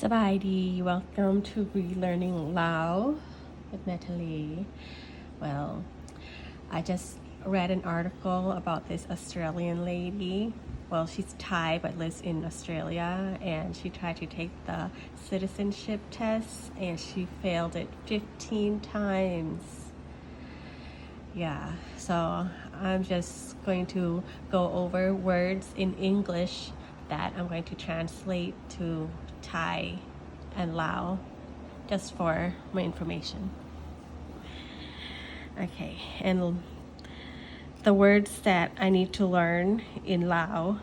สบายดี Welcome to Relearning Lao with Natalie. Well, I just read an article about this Australian lady. Well, she's Thai but lives in Australia, and she tried to take the citizenship test and she failed it 15 times. Yeah, so I'm just going to go over words in English that I'm going to translate to Thai and Lao just for my information. Okay, and the words that I need to learn in Lao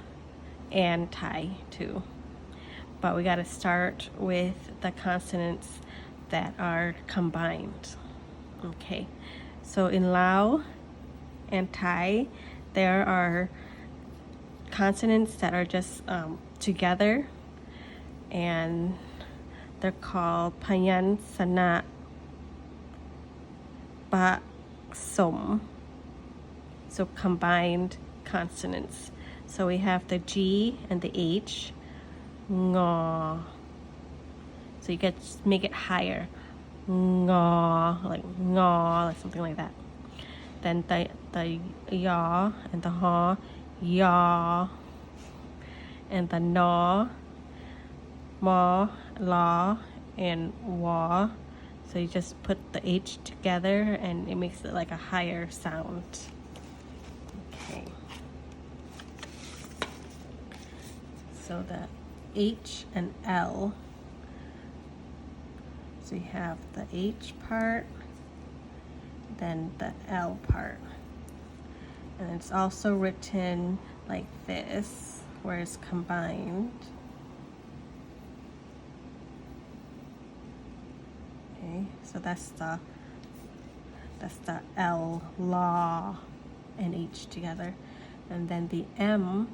and Thai too. But we got to start with the consonants that are combined. Okay, so in Lao and Thai, there are consonants that are just together, and they're called Payansana Pasom. So combined consonants. So we have the G and the H, Ngo. So you get make it higher, Ngo, like Ngo, like something like that. Then the Ya and the Ha, Ya, and the No, Ma, La, and Wa. So you just put the H together and it makes it like a higher sound. Okay. So the H and L. So you have the H part, then the L part. And it's also written like this, where it's combined. Okay, so that's the L, La, and H together. And then the M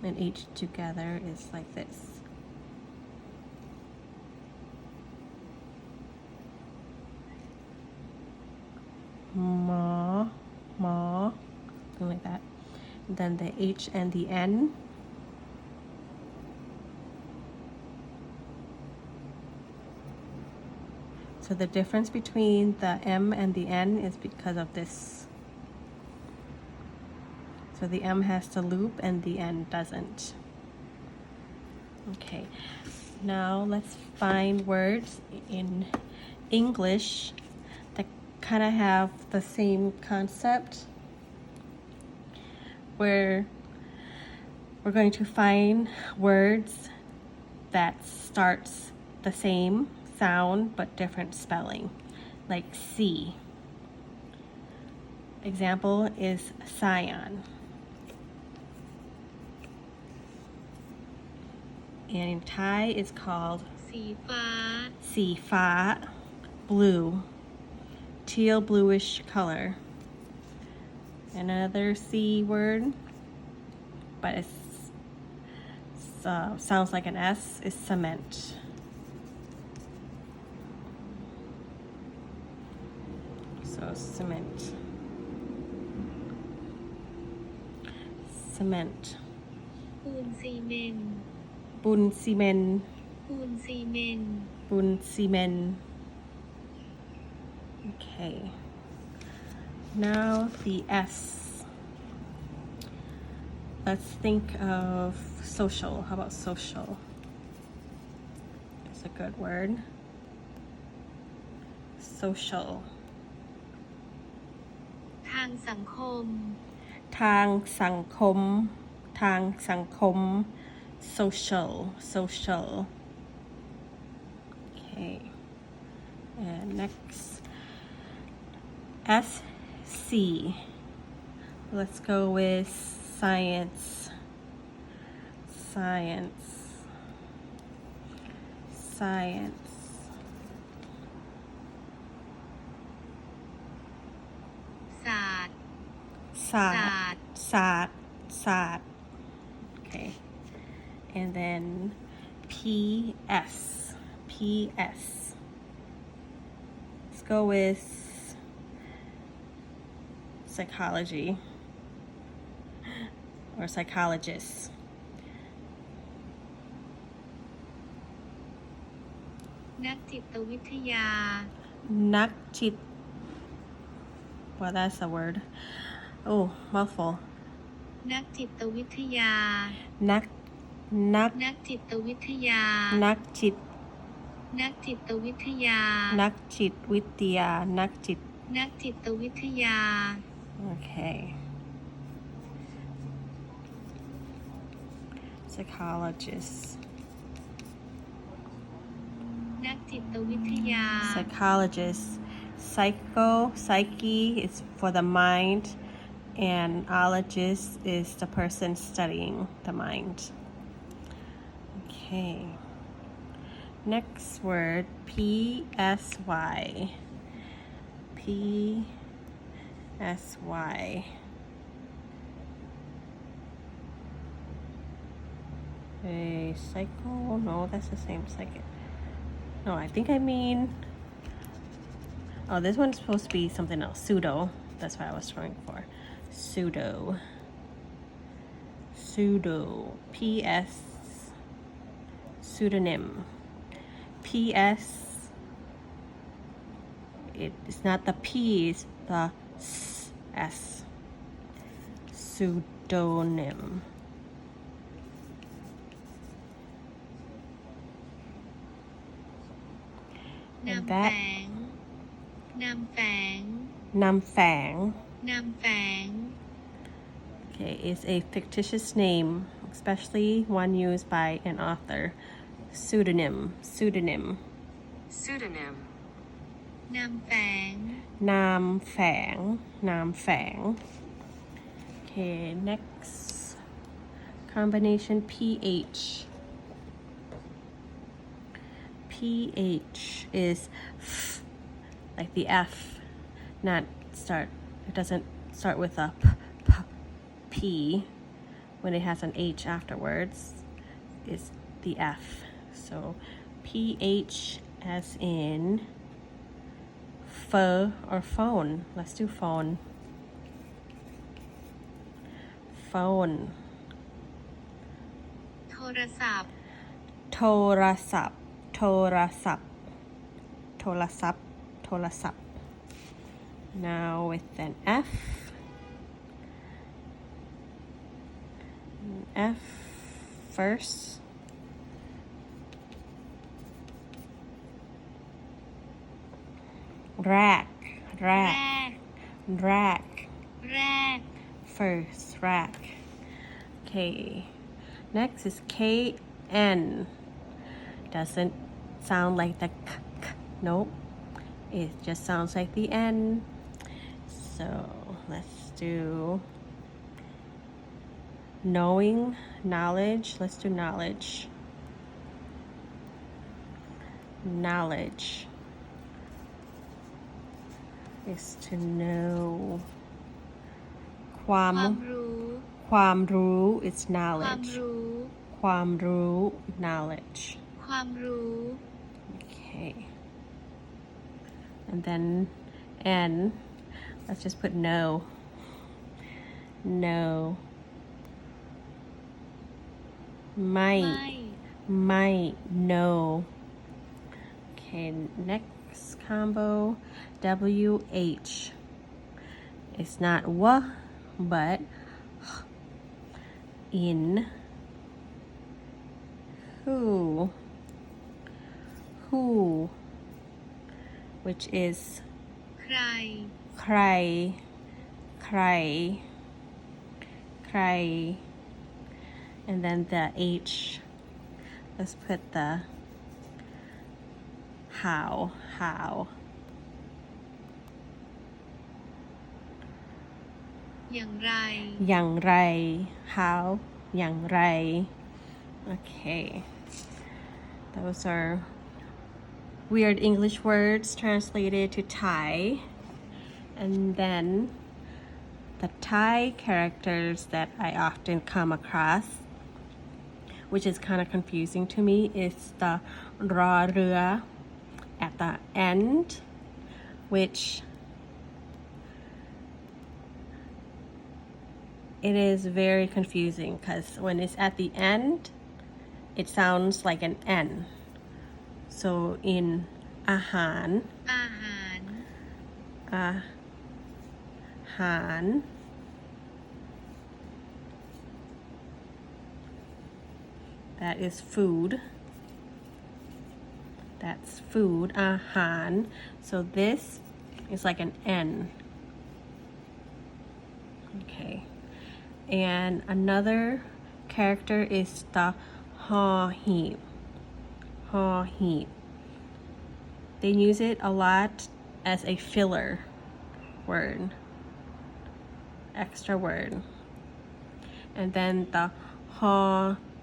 and H together is like this. Ma, Ma, something like that. And then the H and the N. So the difference between the M and the N is because of this. So the M has the loop and the N doesn't. Okay, now let's find words in English that kind of have the same concept, where we're going to find words that starts the same sound but different spelling, like C. Example is Scion. And in Thai it's called สีฟ้า สีฟ้า blue, teal bluish color. Another C word, but it sounds like an S, is cement. So cement. Cement. ปูนซีเมนต์ Bun cement. ปูนซีเมนต์ Bun cement. Okay. Now the S. Let's think of social. How about social? It's a good word. Social. ทางสังคม ทางสังคม ทางสังคม social, social. Okay. And next, S C. Let's go with science. Science. Science. ศาสตร์ ศาสตร์ ศาสตร์ ศาสตร์ Okay. And then PS. PS. Let's go with psychology or psychologists. นักจิตวิทยา Nak chit. Well, that's a word. Oh, mouthful. นักจิตวิทยา Nak. นักจิตวิทยา Nak chit. นักจิตวิทยา Nak chit vidya. Nak chit. นักจิตวิทยา Okay. Psychologist. นักจิตวิทยา Psychologist. Psyche is for the mind, and ologist is the person studying the mind. Okay. Next word, PSY. PSY. A cycle? No, that's the same cycle. No, I think I mean. Oh, this one's supposed to be something else. Pseudo. That's what I was trying for. Pseudo. Pseudo. PS. Pseudonym. PS. It's not the P, it's the S. Pseudonym. นามแฝง นามแฝง Nam Fang. นามแฝง Okay, is a fictitious name, especially one used by an author. Pseudonym. Pseudonym. Pseudonym. นามแฝง Nam Fang. Nam Fang. Okay, next combination PH. PH is f, like the F, not start. It doesn't start with a P when it has an H afterwards. It's the F. So PH as in fur or phone. Let's do phone. Phone. โทรศัพท์ Torasap. Torasap. Torasap. Torasap. Now with an F. F first. Rack. แร Rack. ก Rack. แรก First. Rack. Okay. Next is KN. Doesn't sound like the k. Nope. It just sounds like the N. So let's do knowing, knowledge. Let's do knowledge. Knowledge is to know. ความรู้ ความรู้ is ความ knowledge. รู้ ความรู้ knowledge. ความรู้ Okay. And then N. Let's just put no. No. ไม่ ไม่ no. Okay, next combo WH. It's not wa, but in. Who, which is ใคร cry, cry, cry, and then the H. Let's put the how. อย่างไร อย่างไร how อย่างไร Okay, those are weird English words translated to Thai. And then the Thai characters that I often come across, which is kind of confusing to me, is the ra rua at the end, which it is very confusing because when it's at the end, it sounds like an N. so in อาหาร อาหาร อาหาร that is food. That's food. อาหาร so this is like an N. Okay. And another character is the heap. Heap. They use it a lot as a filler word, extra word. And then the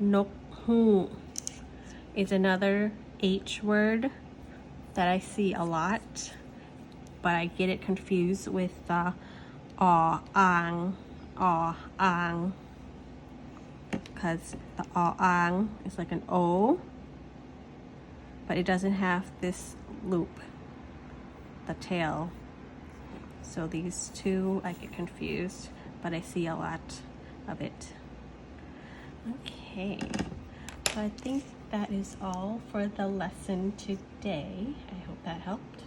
nok hu is another H word that I see a lot, but I get it confused with the ang, because the ang is like an O, but it doesn't have this loop, the tail. So these two I get confused, but I see a lot of it. Okay, so I think that is all for the lesson today. I hope that helped.